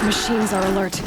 Machines are alert.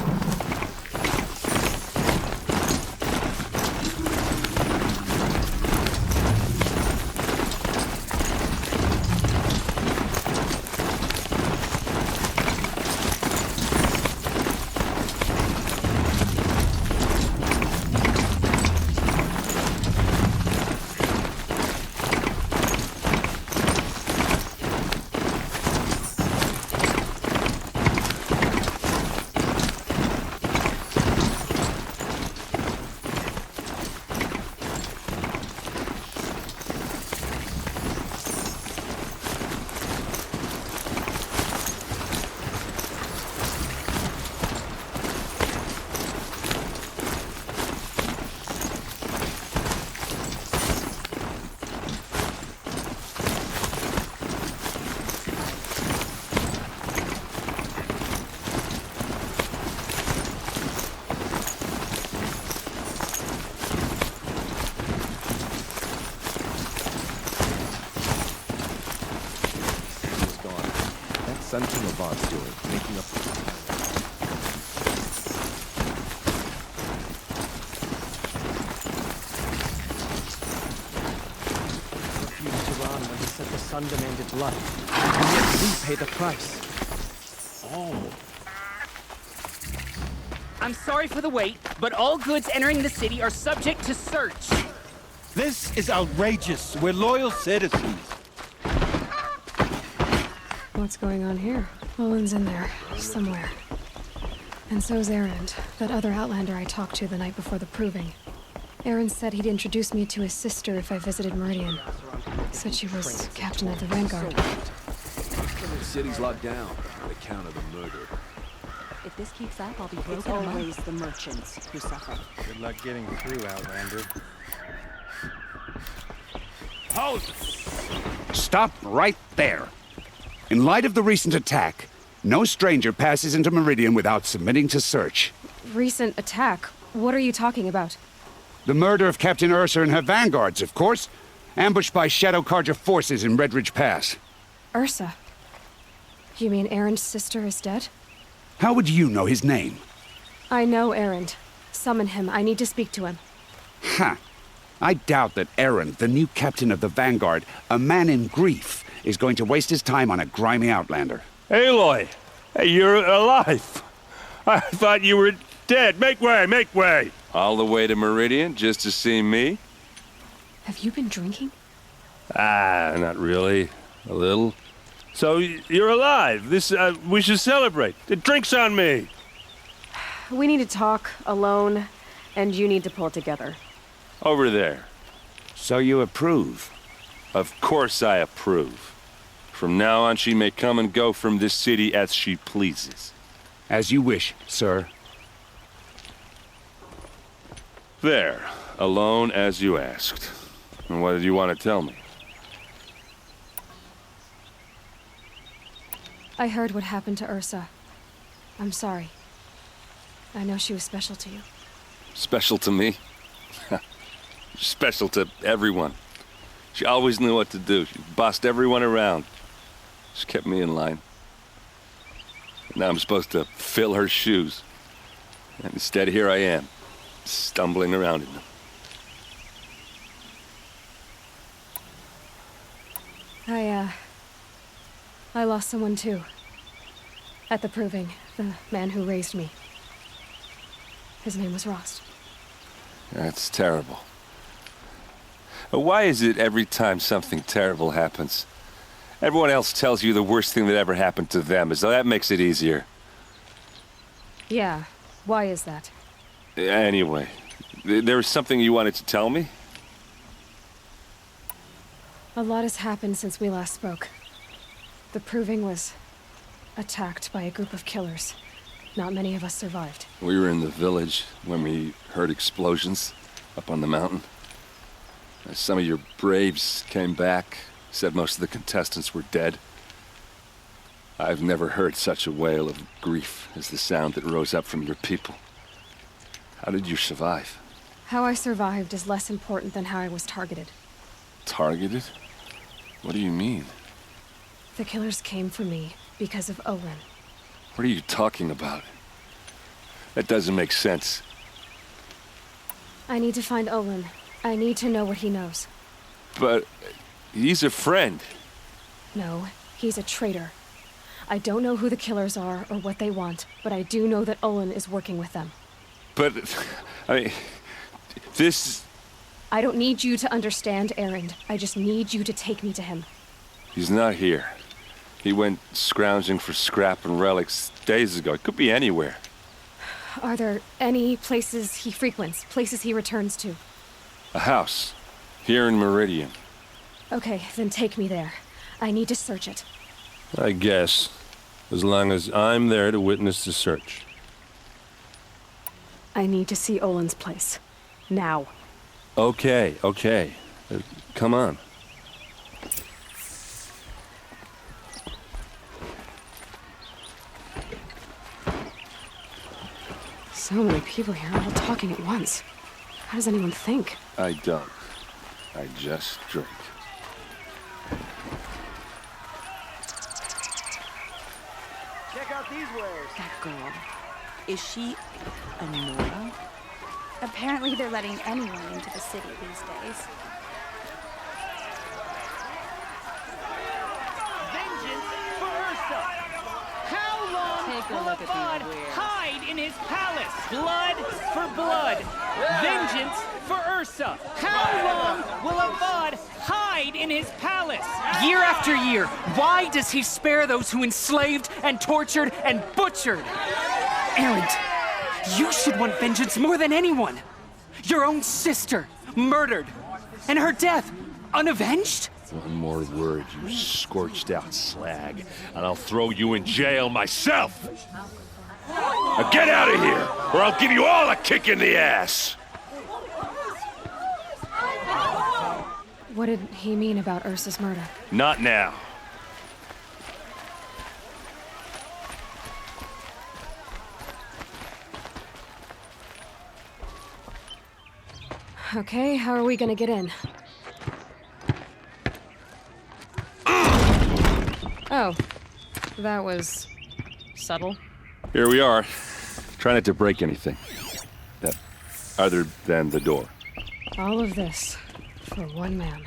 Central Levant steward, making up refused to run when he said the sun demanded blood. And yet we pay the price. Oh. I'm sorry for the wait, but all goods entering the city are subject to search. This is outrageous. We're loyal citizens. What's going on here? Owen's in there, somewhere. And so's Erend, that other Outlander I talked to the night before the proving. Erend said he'd introduce me to his sister if I visited Meridian. Said she was captain of the Vanguard. The city's locked down on account of the murder. If this keeps up, I'll be broken. It's always the merchants who suffer. Good luck getting through, Outlander. Halt! Stop right there. In light of the recent attack, no stranger passes into Meridian without submitting to search. Recent attack? What are you talking about? The murder of Captain Ursa and her vanguards, of course. Ambushed by Shadow Carja forces in Redridge Pass. Ursa? You mean Erend's sister is dead? How would you know his name? I know Erend. Summon him. I need to speak to him. Ha! I doubt that Erend, the new captain of the Vanguard, a man in grief, is going to waste his time on a grimy Outlander. Aloy! Hey, you're alive! I thought you were dead. Make way, make way! All the way to Meridian just to see me? Have you been drinking? Not really. A little. So, you're alive. We should celebrate. The drink's on me! We need to talk, alone, and you need to pull it together. Over there. So you approve? Of course I approve. From now on, she may come and go from this city as she pleases. As you wish, sir. There. Alone as you asked. And what did you want to tell me? I heard what happened to Ursa. I'm sorry. I know she was special to you. Special to me? Special to everyone. She always knew what to do. She bossed everyone around. She kept me in line. Now I'm supposed to fill her shoes. And instead, here I am, stumbling around in them. I lost someone too. At the proving, the man who raised me. His name was Rost. That's terrible. Why is it every time something terrible happens, everyone else tells you the worst thing that ever happened to them, as though that makes it easier? Yeah, why is that? Anyway, there was something you wanted to tell me? A lot has happened since we last spoke. The proving was attacked by a group of killers. Not many of us survived. We were in the village when we heard explosions up on the mountain. Some of your braves came back, said most of the contestants were dead. I've never heard such a wail of grief as the sound that rose up from your people. How did you survive? How I survived is less important than how I was targeted. Targeted? What do you mean? The killers came for me because of Owen. What are you talking about? That doesn't make sense. I need to find Olin. I need to know what he knows. But he's a friend. No, he's a traitor. I don't know who the killers are or what they want, but I do know that Olin is working with them. But, I mean, this... I don't need you to understand, Erend. I just need you to take me to him. He's not here. He went scrounging for scrap and relics days ago. It could be anywhere. Are there any places he frequents, places he returns to? A house. Here in Meridian. Okay, then take me there. I need to search it. I guess. As long as I'm there to witness the search. I need to see Olin's place. Now. Okay. Come on. So many people here, all talking at once. How does anyone think? I don't. I just drink. Check out these wares. That girl. Is she a Nora? Apparently they're letting anyone into the city these days. Vengeance for Ursa! How long Take a will look a at bud these wares. hide in his palace? Blood for blood. Vengeance for Ursa. How long will a bud hide in his palace? Year after year, why does he spare those who enslaved and tortured and butchered? Erend, you should want vengeance more than anyone. Your own sister, murdered, and her death, unavenged? One more word, you scorched out slag, and I'll throw you in jail myself! Now get out of here, or I'll give you all a kick in the ass! What did he mean about Ursa's murder? Not now. Okay, how are we gonna get in? Oh, that was subtle. Here we are. Try not to break anything. Other than the door. All of this for one man.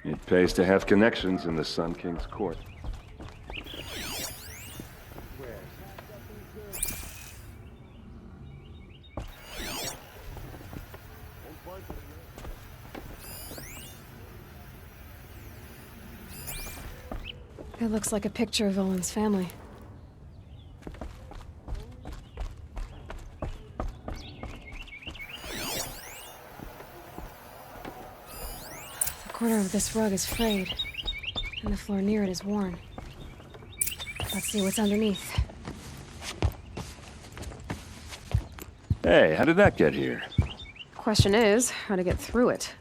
It pays to have connections in the Sun King's court. It looks like a picture of Olin's family. The corner of this rug is frayed, and the floor near it is worn. Let's see what's underneath. Hey, how did that get here? Question is, how to get through it.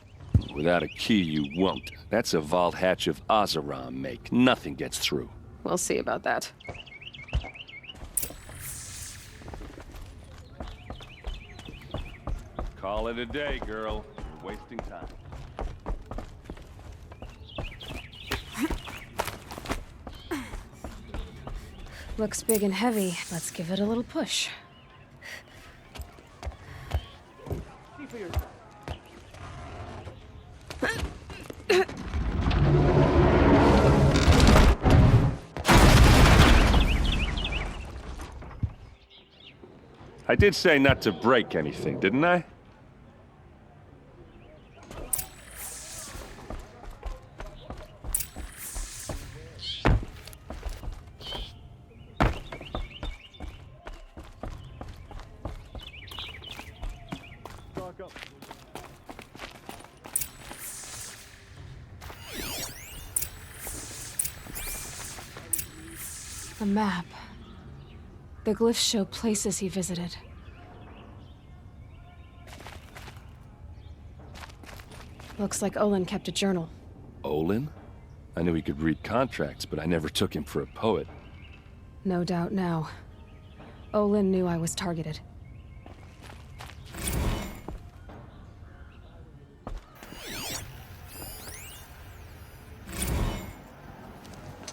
Without a key, you won't. That's a vault hatch of Oseram make. Nothing gets through. We'll see about that. Call it a day, girl. You're wasting time. Looks big and heavy. Let's give it a little push. I did say not to break anything, didn't I? A map. The glyphs show places he visited. Looks like Olin kept a journal. Olin? I knew he could read contracts, but I never took him for a poet. No doubt now. Olin knew I was targeted.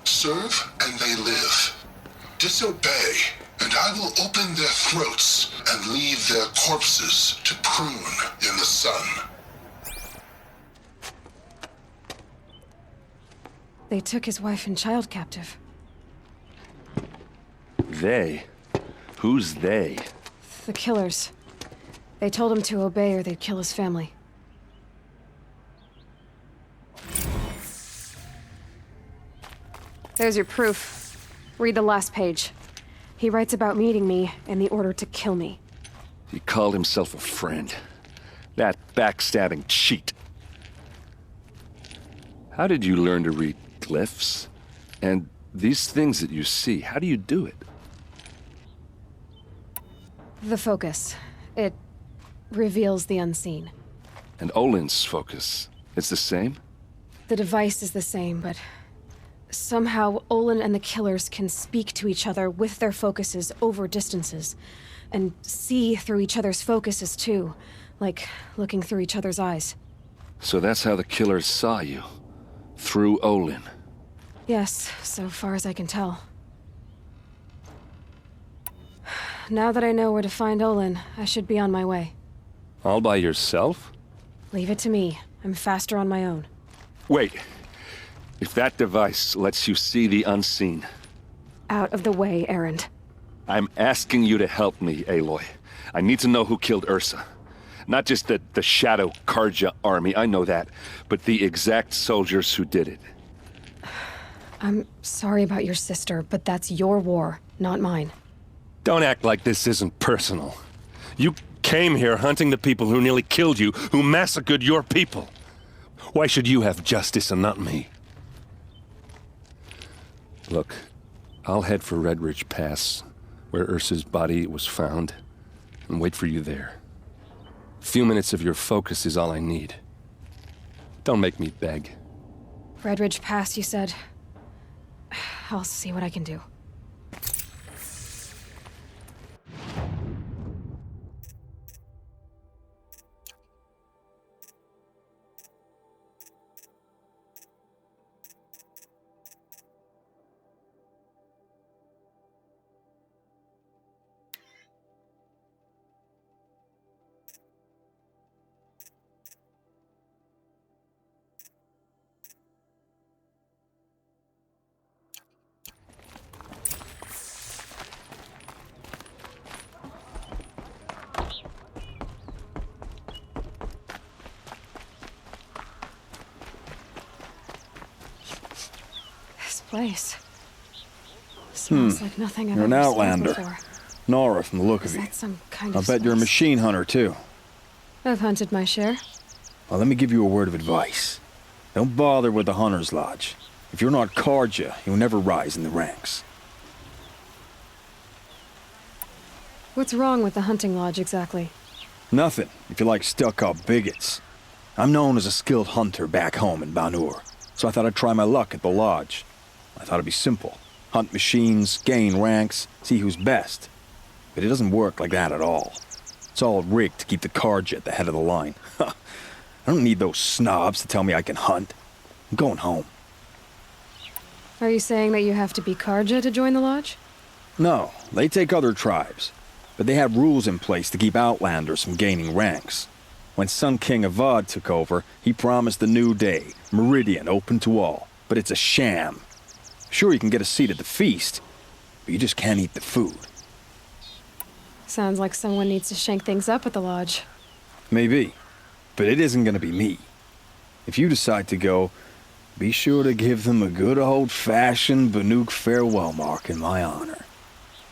Serve and they live. Disobey and I will open their throats and leave their corpses to prune in the sun. They took his wife and child captive. They? Who's they? The killers. They told him to obey or they'd kill his family. There's your proof. Read the last page. He writes about meeting me and the order to kill me. He called himself a friend. That backstabbing cheat. How did you learn to read glyphs? And these things that you see, how do you do it? The focus. It reveals the unseen. And Olin's focus, it's the same? The device is the same, but somehow Olin and the killers can speak to each other with their focuses over distances, and see through each other's focuses too, like looking through each other's eyes. So that's how the killers saw you? Through Olin? Yes, so far as I can tell. Now that I know where to find Olin, I should be on my way. All by yourself? Leave it to me. I'm faster on my own. Wait. If that device lets you see the unseen... Out of the way, Erend. I'm asking you to help me, Aloy. I need to know who killed Ursa. Not just the Shadow Karja army, I know that, but the exact soldiers who did it. I'm sorry about your sister, but that's your war, not mine. Don't act like this isn't personal. You came here hunting the people who nearly killed you, who massacred your people. Why should you have justice and not me? Look, I'll head for Red Ridge Pass, where Ursa's body was found, and wait for you there. A few minutes of your focus is all I need. Don't make me beg. Red Ridge Pass, you said? I'll see what I can do. Place. Smells like nothing I've You're an ever smelled outlander. before. Nora from the look Is of you. that some kind I of bet you're a spice? machine hunter, too. I've hunted my share. Well, let me give you a word of advice. Don't bother with the Hunter's Lodge. If you're not Karja, you'll never rise in the ranks. What's wrong with the hunting lodge, exactly? Nothing, if you like stuck-up bigots. I'm known as a skilled hunter back home in Banur, so I thought I'd try my luck at the lodge. I thought it'd be simple. Hunt machines, gain ranks, see who's best. But it doesn't work like that at all. It's all rigged to keep the Karja at the head of the line. I don't need those snobs to tell me I can hunt. I'm going home. Are you saying that you have to be Karja to join the lodge? No, they take other tribes. But they have rules in place to keep outlanders from gaining ranks. When Sun King Avad took over, he promised a new day, Meridian open to all. But it's a sham. Sure, you can get a seat at the feast, but you just can't eat the food. Sounds like someone needs to shake things up at the lodge. Maybe, but it isn't gonna be me. If you decide to go, be sure to give them a good old-fashioned Banuk farewell mark in my honor.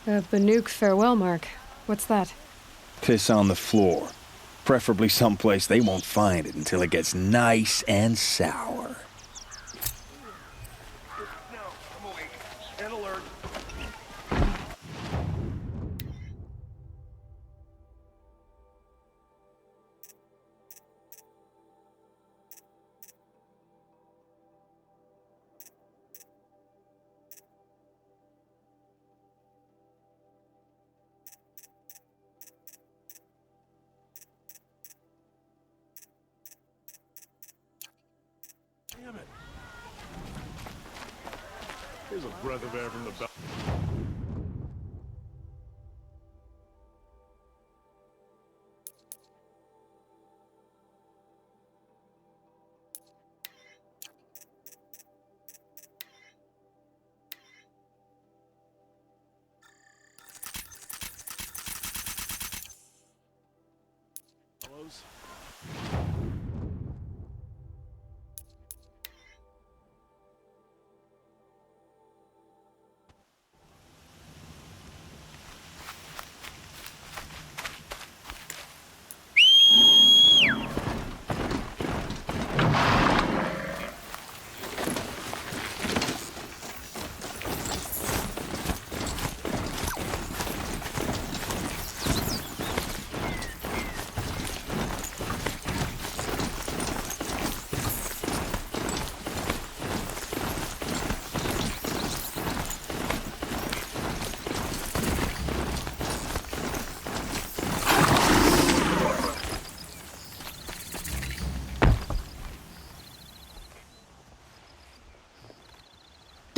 A Banuk farewell mark. What's that? Piss on the floor. Preferably someplace they won't find it until it gets nice and sour. Here's a breath of air from the belt.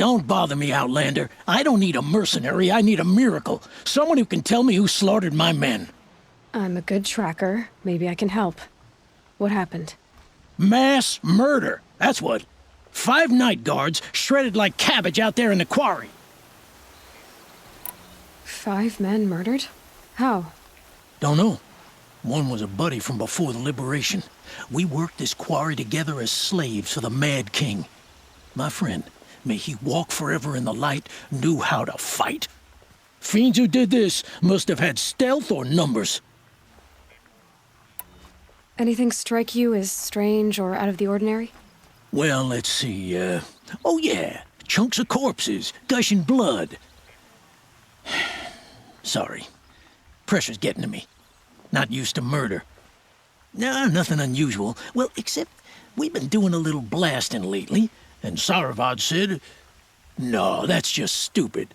Don't bother me, Outlander. I don't need a mercenary, I need a miracle. Someone who can tell me who slaughtered my men. I'm a good tracker. Maybe I can help. What happened? Mass murder, that's what. 5 night guards shredded like cabbage out there in the quarry. 5 men murdered? How? Don't know. One was a buddy from before the liberation. We worked this quarry together as slaves for the Mad King. My friend, may he walk forever in the light, knew how to fight. Fiends who did this must have had stealth or numbers. Anything strike you as strange or out of the ordinary? Well, let's see, oh yeah, chunks of corpses, gushing blood. Sorry. Pressure's getting to me. Not used to murder. No, nothing unusual. Well, except we've been doing a little blasting lately, and Saravad said, no, that's just stupid.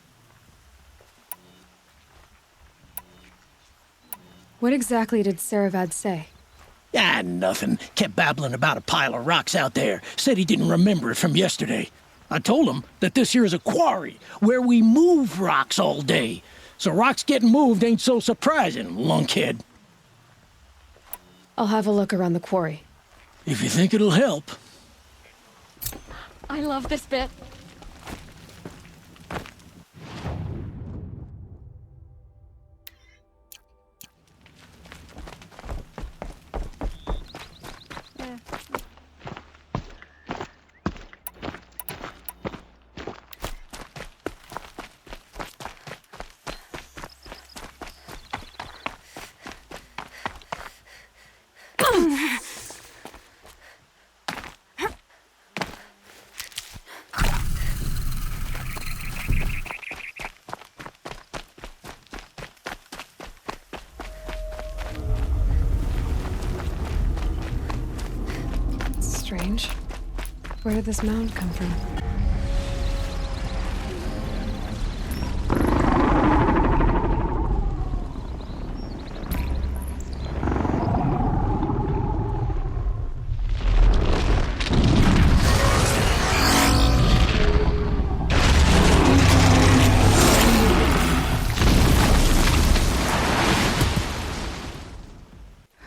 What exactly did Saravad say? Ah, nothing. Kept babbling about a pile of rocks out there. Said he didn't remember it from yesterday. I told him that this here is a quarry, where we move rocks all day. So rocks getting moved ain't so surprising, lunkhead. I'll have a look around the quarry. If you think it'll help. I love this bit. Strange. Where did this mound come from?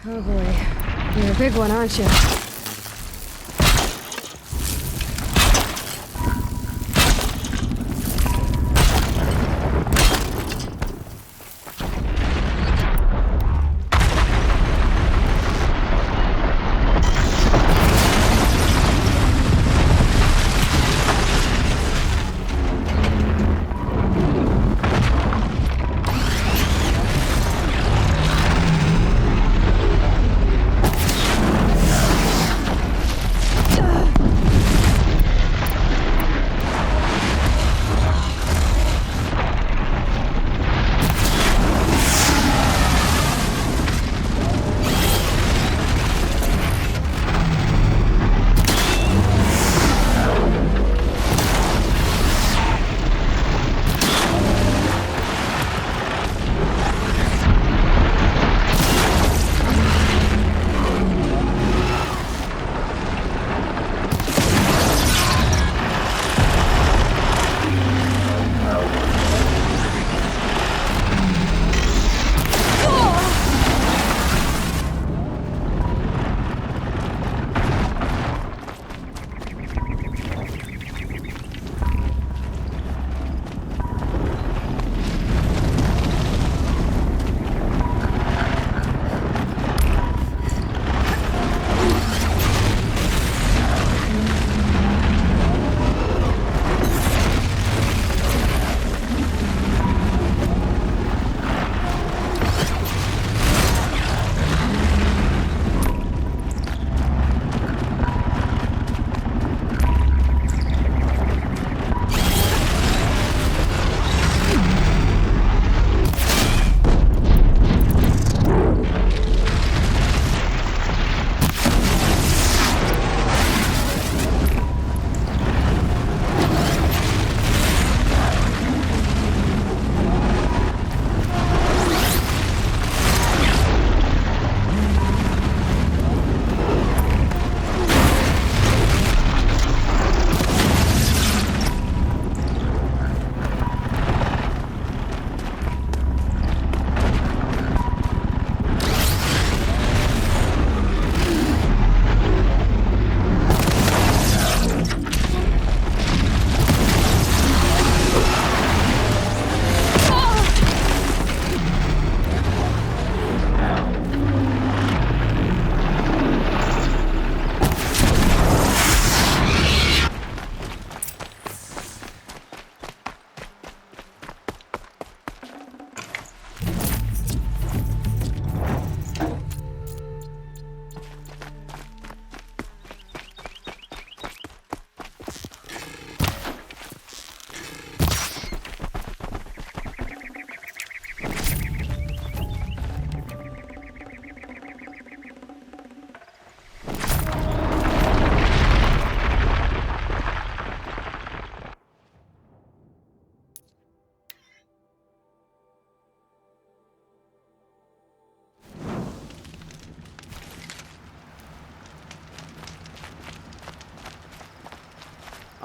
Oh boy. You're a big one, aren't you?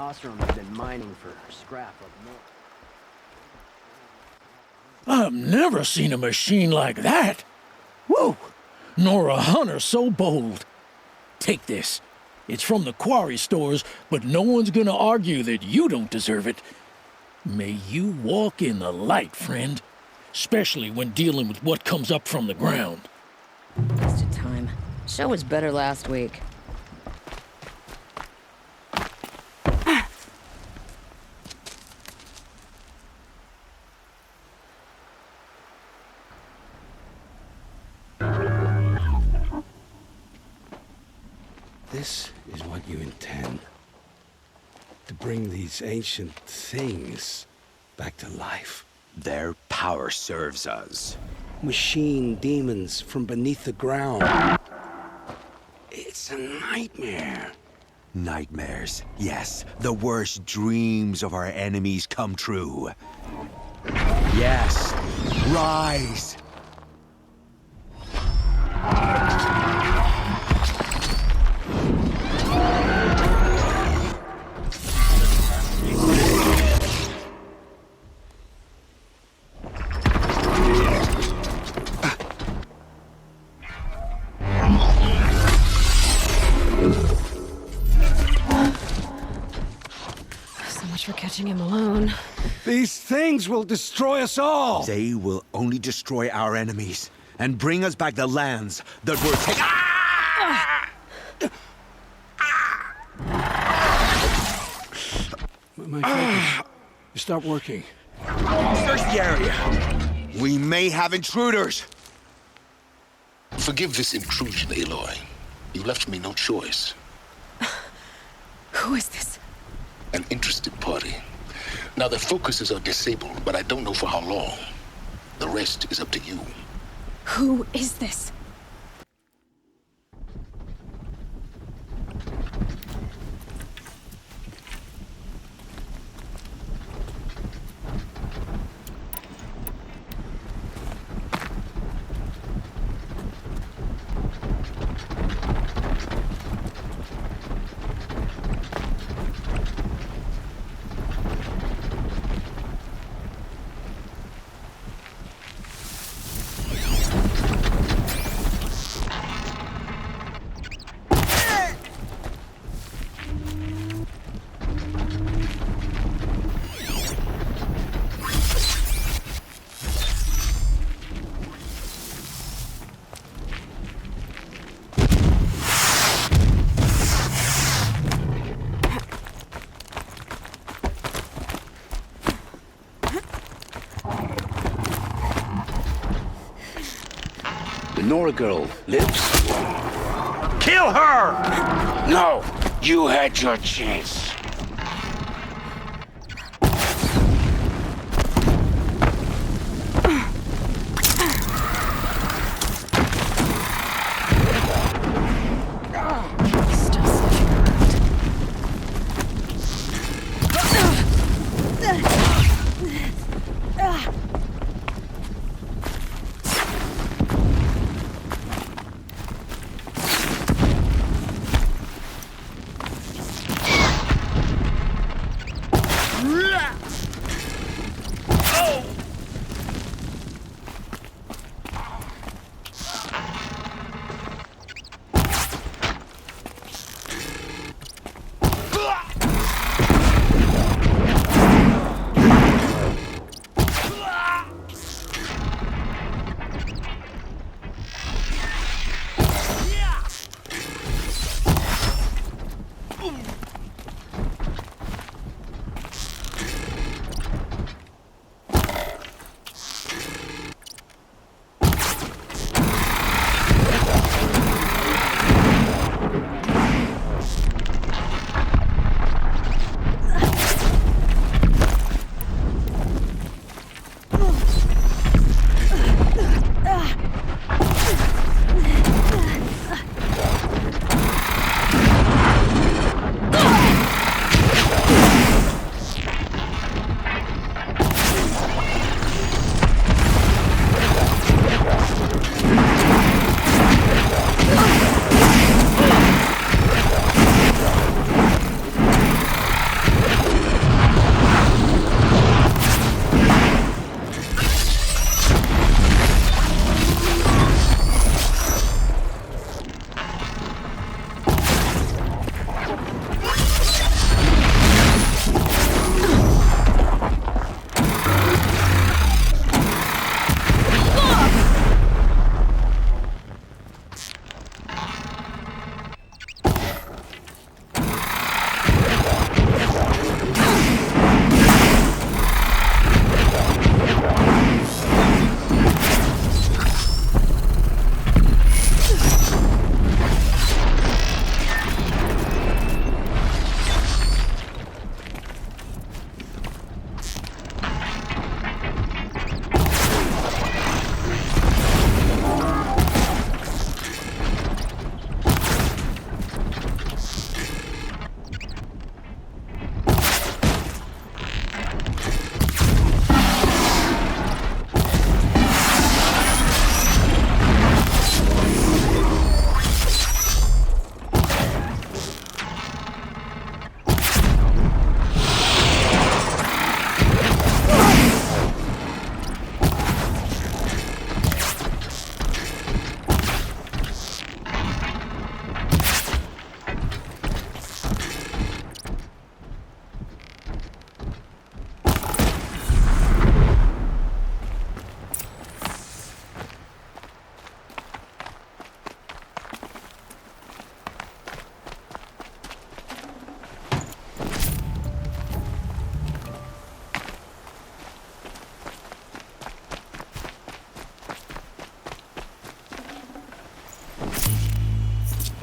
Ostrom has been mining for scrap up north. I've never seen a machine like that. Whoa! Nor a hunter so bold. Take this. It's from the quarry stores, but no one's gonna argue that you don't deserve it. May you walk in the light, friend. Especially when dealing with what comes up from the ground. Wasted time. Show was better last week. This is what you intend. To bring these ancient things back to life. Their power serves us. Machine demons from beneath the ground. It's a nightmare. Nightmares, yes. The worst dreams of our enemies come true. Yes, rise! For catching him alone. These things will destroy us all! They will only destroy our enemies and bring us back the lands that were taken. My focus. You stop working. Search the area. We may have intruders. Forgive this intrusion, Aloy. You left me no choice. Who is this? An interested party. Now, their focuses are disabled, but I don't know for how long. The rest is up to you. Who is this? Nora girl lives? Kill her! No! You had your chance.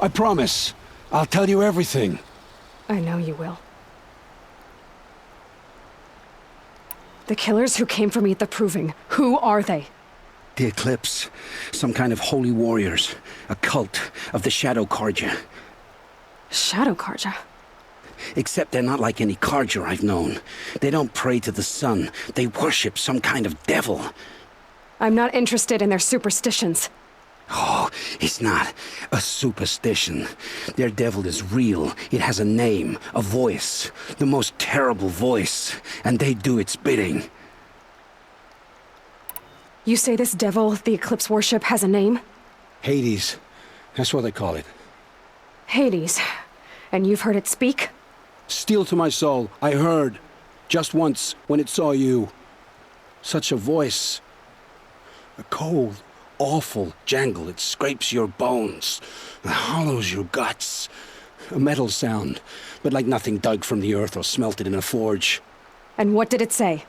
I promise. I'll tell you everything. I know you will. The killers who came for me at the Proving, who are they? The Eclipse. Some kind of holy warriors. A cult of the Shadow Carja. Shadow Carja? Except they're not like any Carja I've known. They don't pray to the sun. They worship some kind of devil. I'm not interested in their superstitions. Oh, it's not a superstition. Their devil is real. It has a name, a voice. The most terrible voice. And they do its bidding. You say this devil the Eclipse worship has a name? Hades. That's what they call it. Hades. And you've heard it speak? Steel to my soul, I heard. Just once, when it saw you. Such a voice. A cold, awful jangle. It scrapes your bones. It hollows your guts. A metal sound, but like nothing dug from the earth or smelted in a forge. And what did it say?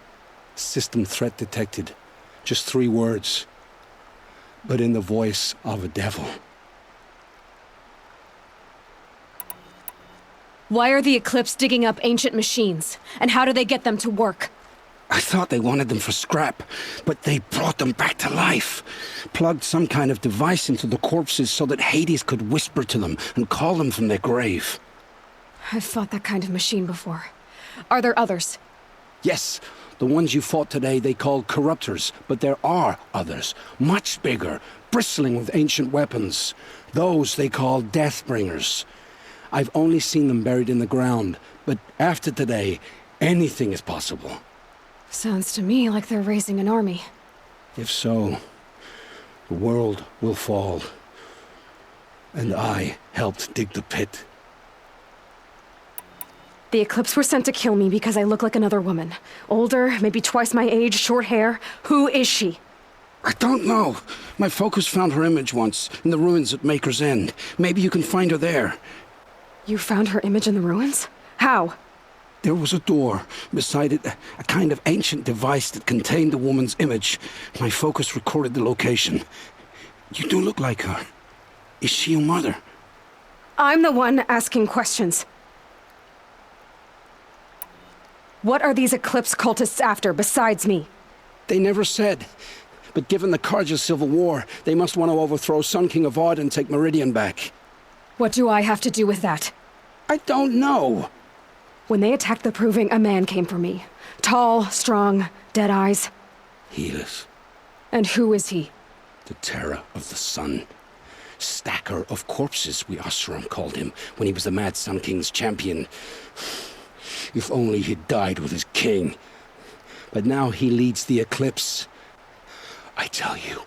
System threat detected. Just 3 words. But in the voice of a devil. Why are the Eclipse digging up ancient machines? And how do they get them to work? I thought they wanted them for scrap, but they brought them back to life. Plugged some kind of device into the corpses so that Hades could whisper to them and call them from their grave. I've fought that kind of machine before. Are there others? Yes, the ones you fought today they called corruptors, but there are others, much bigger, bristling with ancient weapons. Those they call Deathbringers. I've only seen them buried in the ground, but after today, anything is possible. Sounds to me like they're raising an army. If so, the world will fall. And I helped dig the pit. The Eclipse were sent to kill me because I look like another woman. Older, maybe twice my age, short hair. Who is she? I don't know. My focus found her image once, in the ruins at Maker's End. Maybe you can find her there. You found her image in the ruins? How? There was a door. Beside it, a kind of ancient device that contained the woman's image. My focus recorded the location. You do look like her. Is she your mother? I'm the one asking questions. What are these Eclipse cultists after, besides me? They never said. But given the Carja civil war, they must want to overthrow Sun King of Odd and take Meridian back. What do I have to do with that? I don't know. When they attacked the Proving, a man came for me. Tall, strong, dead eyes. Helis. And who is he? The terror of the sun. Stacker of corpses, we Osram called him, when he was the Mad Sun King's champion. If only he'd died with his king. But now he leads the Eclipse. I tell you,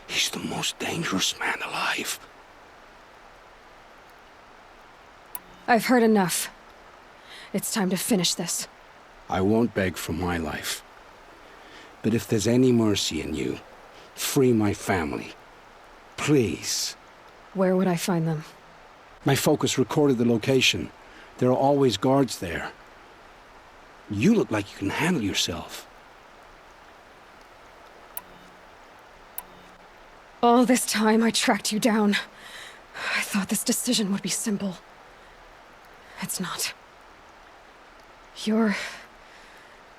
he's the most dangerous man alive. I've heard enough. It's time to finish this. I won't beg for my life. But if there's any mercy in you, free my family. Please. Where would I find them? My focus recorded the location. There are always guards there. You look like you can handle yourself. All this time I tracked you down. I thought this decision would be simple. It's not. Your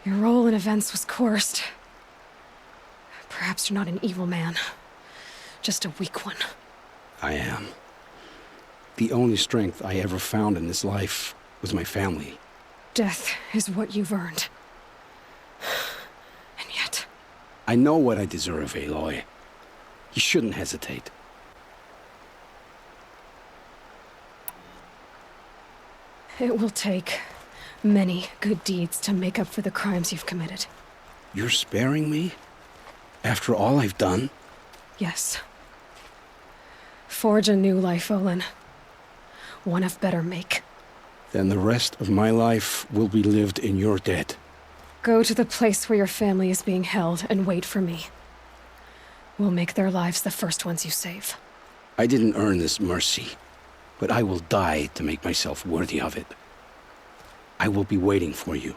role in events was coerced. Perhaps you're not an evil man. Just a weak one. I am. The only strength I ever found in this life was my family. Death is what you've earned. And yet... I know what I deserve, Aloy. You shouldn't hesitate. It will take many good deeds to make up for the crimes you've committed. You're sparing me? After all I've done? Yes. Forge a new life, Olin. One of better make. Then the rest of my life will be lived in your debt. Go to the place where your family is being held and wait for me. We'll make their lives the first ones you save. I didn't earn this mercy, but I will die to make myself worthy of it. I will be waiting for you.